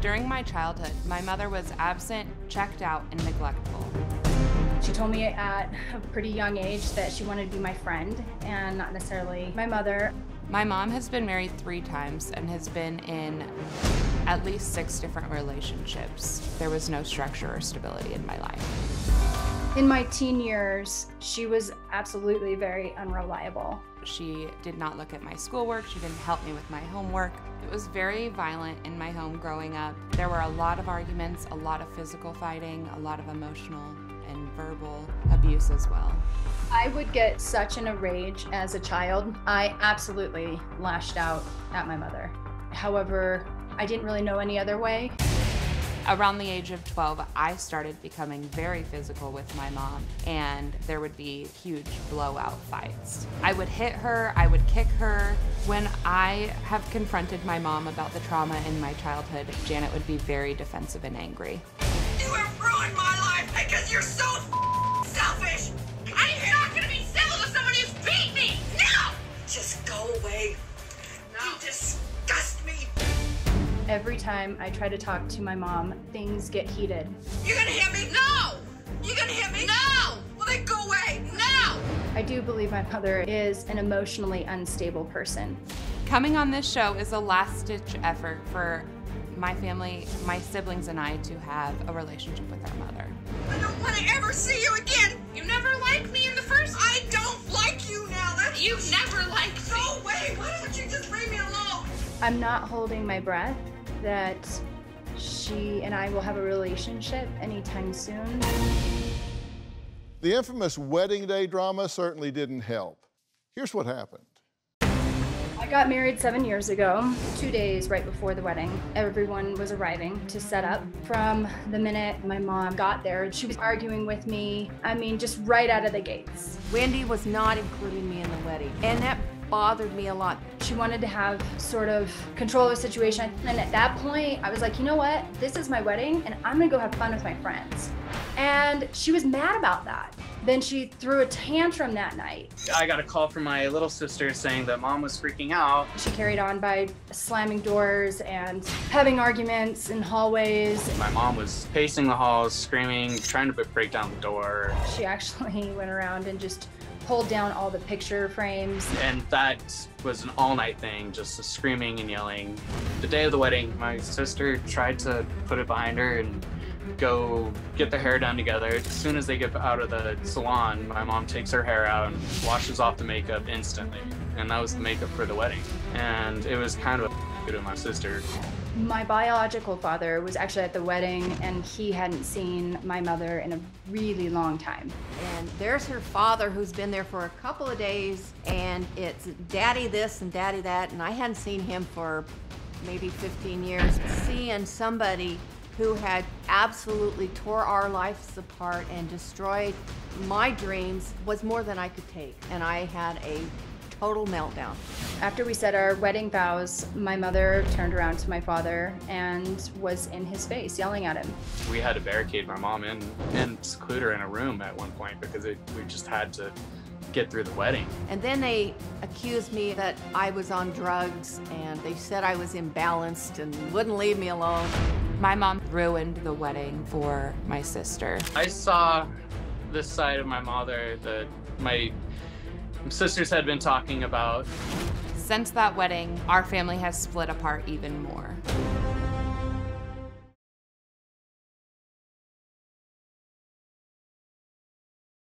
During my childhood, my mother was absent, checked out, and neglectful. She told me at a pretty young age that she wanted to be my friend and not necessarily my mother. My mom has been married 3 times and has been in at least 6 different relationships. There was no structure or stability in my life. In my teen years, she was absolutely very unreliable. She did not look at my schoolwork. She didn't help me with my homework. It was very violent in my home growing up. There were a lot of arguments, a lot of physical fighting, a lot of emotional and verbal abuse as well. I would get such in a rage as a child. I absolutely lashed out at my mother. However, I didn't really know any other way. Around the age of 12, I started becoming very physical with my mom, and there would be huge blowout fights. I would hit her, I would kick her. When I have confronted my mom about the trauma in my childhood, Janet would be very defensive and angry. You have ruined my life because you're so selfish! I'm not gonna be civil to someone who's beat me! No! Just go away. No. You disgust me! Every time I try to talk to my mom, things get heated. You're gonna hit me? No! You're gonna hit me? No! Well, then go away! No! I do believe my mother is an emotionally unstable person. Coming on this show is a last-ditch effort for my family, my siblings and I to have a relationship with our mother. I don't want to ever see you again! You never liked me in the first... I don't like you now! You never liked me! Go away! Why don't you just leave me alone? I'm not holding my breath that she and I will have a relationship anytime soon. The infamous wedding day drama certainly didn't help. Here's what happened. I got married 7 years ago. 2 days right before the wedding, everyone was arriving to set up. From the minute my mom got there, she was arguing with me. I mean, just right out of the gates. Wendy was not including me in the wedding, and that bothered me a lot. She wanted to have sort of control of the situation. And at that point, I was like, you know what? This is my wedding, and I'm gonna go have fun with my friends. And she was mad about that. Then she threw a tantrum that night. I got a call from my little sister saying that mom was freaking out. She carried on by slamming doors and having arguments in hallways. My mom was pacing the halls, screaming, trying to break down the door. She actually went around and just pulled down all the picture frames. And that was an all-night thing, just the screaming and yelling. The day of the wedding, my sister tried to put it behind her and go get their hair done together. As soon as they get out of the salon, my mom takes her hair out and washes off the makeup instantly. And that was the makeup for the wedding. And it was kind of a to my sister. My biological father was actually at the wedding, and he hadn't seen my mother in a really long time. And there's her father who's been there for a couple of days, and it's daddy this and daddy that, and I hadn't seen him for maybe 15 years. Seeing somebody who had absolutely tore our lives apart and destroyed my dreams was more than I could take, and I had a total meltdown. After we said our wedding vows, my mother turned around to my father and was in his face, yelling at him. We had to barricade my mom in and seclude her in a room at one point because we just had to get through the wedding. And then they accused me that I was on drugs, and they said I was imbalanced and wouldn't leave me alone. My mom ruined the wedding for my sister. I saw this side of my mother that my sisters had been talking about. Since that wedding, our family has split apart even more.